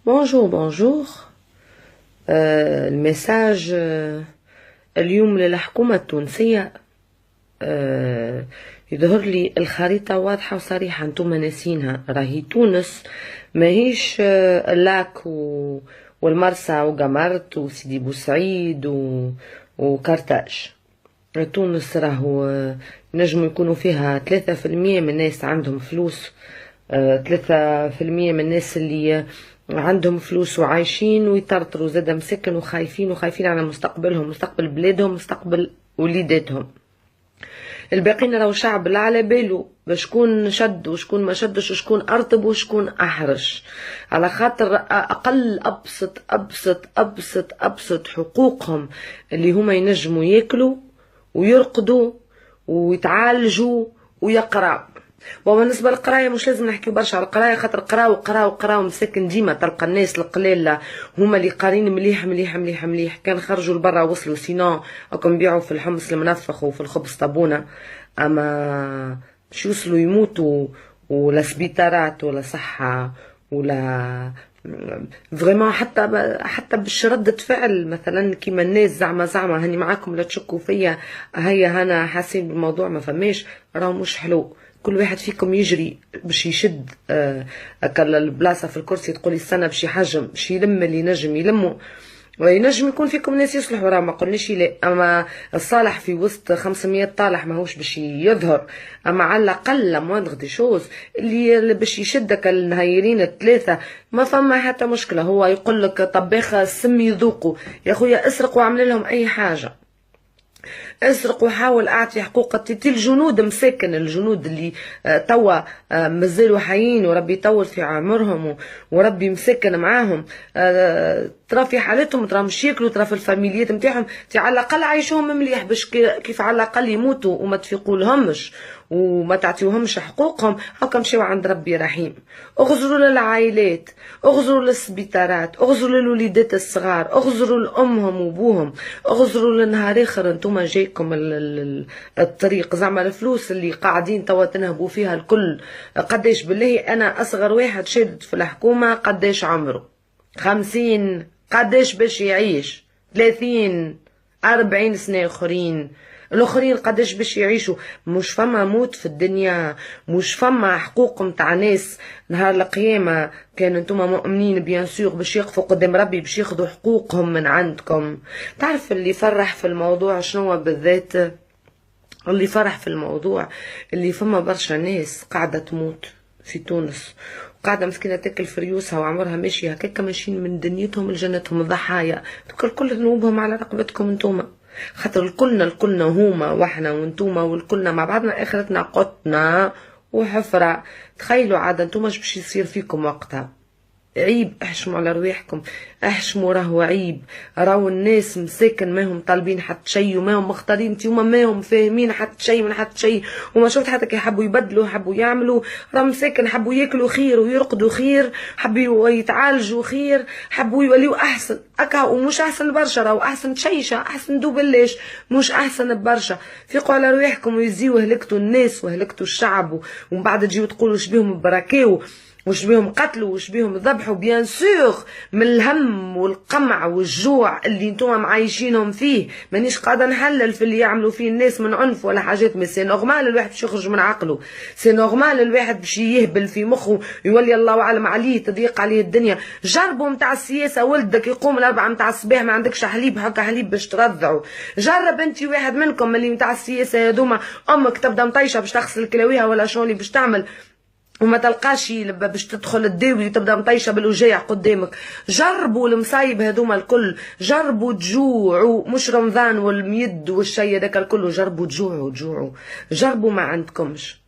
بونجور بونجور. المساج اليوم للحكومة التونسية. يظهر لي الخريطة واضحة وصريحة، انتم ناسينها. راهي تونس ماهيش اللاك والمرسى وقمرت وسيدي بوسعيد وكرتاج. تونس راهو نجم يكونوا فيها 3% من الناس عندهم فلوس، 3% من الناس اللي عندهم فلوس وعايشين ويطرطروا زادا مسكن وخايفين على مستقبلهم، مستقبل بلادهم، مستقبل وليداتهم. الباقيين راهو شعب لا على باله بشكون شد وشكون ما شدش وشكون ارطب وشكون احرش، على خاطر اقل ابسط حقوقهم اللي هما ينجموا ياكلوا ويرقدوا ويتعالجوا ويقراوا. وبالنسبه للقرايه مش لازم نحكيو برشا على القرايه، خاطر قراو مساكن. ديما تلقى الناس القليله هما اللي قارين مليح مليح مليح مليح، كان خرجوا لبرا وصلوا، سينو راكم نبيعوا في الحمص المنفخ وفي الخبز طابونه، اما باش يوصلوا يموتوا ولا سبيطارات ولا صحه ولا فريمون حتى باش ردة فعل مثلا كيما الناس زعما هاني معاكم لا تشكوا فيا، هيا انا حاسين بالموضوع ما فماش، راهو مش حلو. كل واحد فيكم يجري باش يشد البلاصه في الكرسي، تقولي السنه باش يحجم باش يلم اللي نجم يلمه، وينجم يكون فيكم ناس يصلحوا، راه ما قلناش لا، اما الصالح في وسط 500 طالح ماهوش باش يظهر، اما على الاقل موندغ دي شوز اللي باش يشدك النهايرين الثلاثه ما فما حتى مشكله. هو يقول لك طباخ السم يذوقوا، يا خويا اسرق واعمل لهم اي حاجه، اسرق وحاول اعطي حقوق الجنود مساكن، الجنود اللي توا مازالوا حيين وربي يطول في عمرهم وربي مسكن معاهم، ترى في حالتهم، ترى مش ياكلوا، ترى في الفاميليات نتاعهم، على الاقل عايشوهم مليح باش كيف على الاقل يموتوا وما تفيقولهمش وما تعطيوهمش حقوقهم. هاكا مشيو عند ربي رحيم. اغزروا للعائلات، اغزروا للسبيطارات، اغزروا للوليدات الصغار، اغزروا لامهم وابوهم، اغزروا لنهار اخر انتم جايكم الطريق. زعما الفلوس اللي قاعدين توا تنهبوا فيها الكل قداش؟ بالله انا اصغر واحد شادد في الحكومه قداش عمره؟ 50. قداش باش يعيش؟ 30 40 سنه اخرين. الاخرين قداش باش يعيشوا؟ مش فما موت في الدنيا، مش فما حقوق متاع ناس نهار القيامه كان انتم مؤمنين بيان سور باش يقفوا قدام ربي باش ياخذوا حقوقهم من عندكم. تعرف اللي فرح في الموضوع شنو بالذات؟ اللي فرح في الموضوع اللي فما برشا ناس قاعده تموت في تونس، قاعده مسكينه تاكل في ريوسها وعمرها ماشي هكاكا، ماشيين من دنيتهم لجنتهم، ضحايا. الكل ذنوبهم على رقبتكم انتوما، خاطر الكلنا هما واحنا وانتوما والكلنا مع بعضنا اخرتنا قطنا وحفره. تخيلوا عاد انتوما باش يصير فيكم وقتها. عيب، احشموا على رواحكم، احشموا، راهو عيب. راهو الناس مساكن ماهم طالبين حتى شيء وماهم مختارين انتوما ماهم فاهمين حتى شيء من حتى شيء، وما شفت حتى كي حبوا يبدلوا حبوا يعملوا، راهو مساكن حبوا ياكلوا خير ويرقدوا خير، حبوا يتعالجوا خير، حبوا يوليوا احسن اكا، ومش احسن برشا، راهو احسن شيشه، احسن دوبلاش، مش احسن برشا. فيقوا على رواحكم ويزيوا هلكتوا الناس وهلكتوا الشعب، ومن بعد تجيو تقولوا شبيهم براكيو وش بيهم قتلوا وش بيهم ذبحوا. بيان سور من الهم والقمع والجوع اللي انتوما معايشينهم فيه، مانيش قاعده نحلل في اللي يعملوا فيه الناس من عنف ولا حاجات، مي سي نورمال الواحد باش يخرج من عقله، سي نورمال الواحد باش يهبل في مخه يولي الله اعلم عليه تضيق عليه الدنيا. جربوا متاع السياسه، ولدك يقوم الاربعه متاع الصباح ما عندكش حليب، هكا حليب باش ترضعوا. جرب انت واحد منكم اللي متاع السياسه هذوما، امك تبدا مطيشه باش تغسل كلاويها ولا شنو اللي باش تعمل وما تلقاش باش تدخل الداوي تبدا مطيشه بالوجاع قدامك. جربوا المصايب هذوما الكل، جربوا تجوعوا، مش رمضان والميد والشي هذاك الكل، جربوا تجوعوا، جربوا ما عندكمش،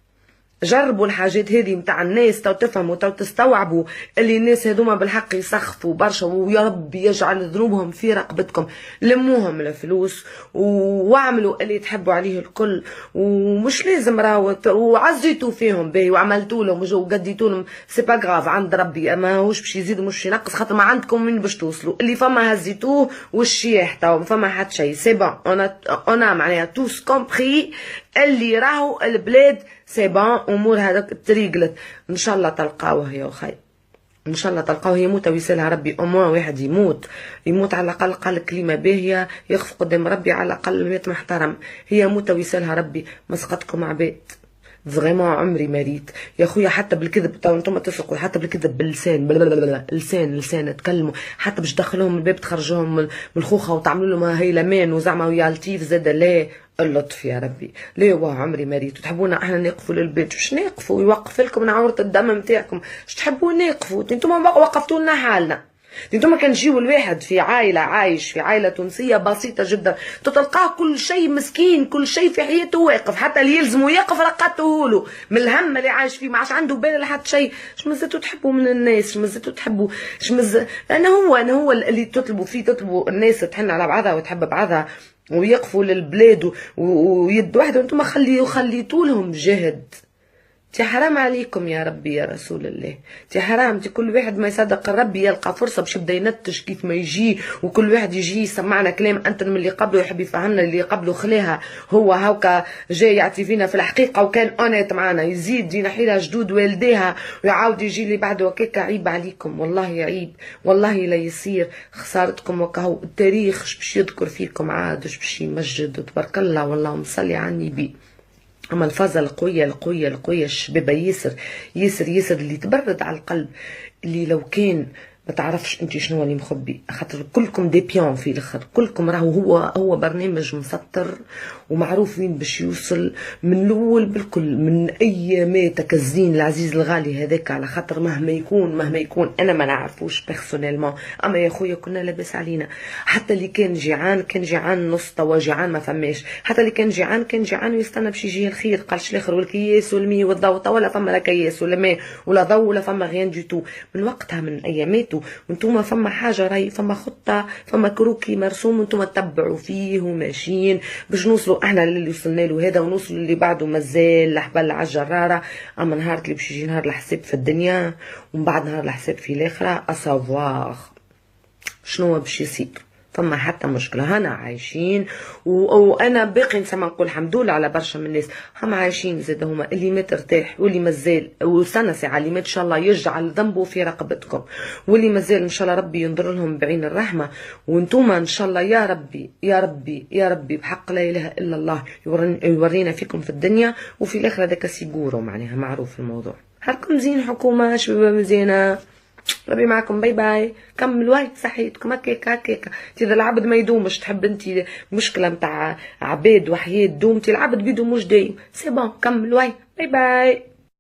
جربوا الحاجات هذه متاع الناس تو تفهموا تو تستوعبوا اللي الناس هذوما بالحق يسخفوا برشا، ويا ربي يجعل ذنوبهم في رقبتكم. لموهم الفلوس واعملوا اللي تحبوا عليه الكل، ومش لازم راهو وعزيتوا فيهم باهي وعملتوا لهم وقديتوا لهم، سي با غاف عند ربي، ما هوش باش يزيد مش ينقص، خاطر ما عندكم من باش توصلوا. اللي فما هزيتوه والشيح تو ما فما حتى شيء، سي بون انا معناها توس كومبري اللي راهو البلاد سي بون، امور هذاك تريقلت ان شاء الله تلقاوه يا خير. ان شاء الله تلقاوه يموت ويسالها ربي، واحد يموت على الاقل قال كلمه باهيه يخف قدام ربي، على الاقل مات محترم. هي موت ويسالها ربي، مسقطكم عباد فريمون عمري ما ريت يا خويا. حتى بالكذب تو انتم تسرقوا، حتى بالكذب باللسان، لسان تكلموا، حتى باش تدخلوهم الباب تخرجوهم من الخوخه وتعملوا لهم هيلمان وزعما ويا لطيف زاد. لا اللطف يا ربي، لا والله عمري ما ريت. تحبونا احنا نقفوا للبيت؟ باش نقفوا يوقف لكم عورة الدم نتاعكم؟ اش تحبوا نقفوا؟ انتم وقفتوا لنا حالنا. انتم كان تجيو الواحد في عائله عايش في عائله تونسيه بسيطه جدا، تلقاه كل شيء مسكين، كل شيء في حياته واقف، حتى اللي يلزمه يقف رقته له من الهم اللي عايش فيه، ما عادش عنده بال لحد شيء. اش مزيتوا تحبوا من الناس؟ اش مزيتوا تحبوا؟ انا هو اللي تطلبوا فيه، تطلبوا الناس تحن على بعضها وتحب بعضها ويقفوا للبلاد ويد واحده، وانتم خليتوا لهم جهد. تي حرام عليكم يا ربي يا رسول الله، تي حرام. تي كل واحد ما يصدق ربي يلقى فرصه باش يبدا ينتج كيف ما يجي، وكل واحد يجي يسمعنا كلام انت من اللي قبله يحب يفهمنا اللي قبله خلاها هو هاكا جاي يعطي فينا في الحقيقه وكان اونيت معنا، يزيد ينحيلها جدود والديها ويعاود يجي اللي بعده هكاك. عيب عليكم والله، عيب والله لا يصير. خسارتكم وكهو التاريخ باش يذكر فيكم عاد، باش يمجد. تبارك الله والله صلي على النبي. اما الفازة القوية الشبابة ياسر اللي تبرد على القلب، اللي لو كان ما تعرفش انت شنو اللي مخبي، خاطر كلكم دي بيون في الاخر، كلكم راهو هو برنامج مسطر ومعروف وين باش يوصل من الاول بالكل، من اياماتك الزين العزيز الغالي هذاك، على خاطر مهما يكون انا ما نعرفوش بيرسونيلمون، اما يا خويا كنا لاباس علينا. حتى اللي كان جيعان نص توا جيعان ما فماش، حتى اللي كان جيعان ويستنى باش يجيه الخير. قالش الاخر والكياس والمي والضوء، توا لا فما لا كياس ولا ماء ولا ضوء ولا فما غيان دي تو. من وقتها من اياماته وانتم فما حاجه راهي، فما خطه، فما كروكي مرسوم وانتم تتبعوا فيه وماشيين باش نوصلوا احنا اللي وصلنا له هذا، ونوصلوا اللي بعده مازال لحبل على الجراره. اما نهار اللي باش يجي نهار الحساب في الدنيا ومن بعد نهار الحساب في الاخره، اسافواغ شنو باش يصير. فما حتى مشكله هنا عايشين وانا باقي نسمع نقول الحمد لله على برشا من الناس هم عايشين زاد، هما اللي مات ارتاح واللي مازال، وسنه ساعه اللي مات ان شاء الله يجعل ذنبه في رقبتكم، واللي مازال ان شاء الله ربي ينظر لهم بعين الرحمه. وانتم ان شاء الله يا ربي يا ربي يا ربي بحق لا اله الا الله يورينا فيكم في الدنيا وفي الاخره. هذاك سيجورو معناها معروف الموضوع. هاكم زين حكومه شباب مزيانه، ربي معكم. باي باي. كملوا هاي صحيتكم هكاك. اذا العبد ما يدومش، تحب انت مشكله نتاع عباد وحياه دومتي، العبد بيدوم مش دايم. سي بون كملوا هاي. باي باي.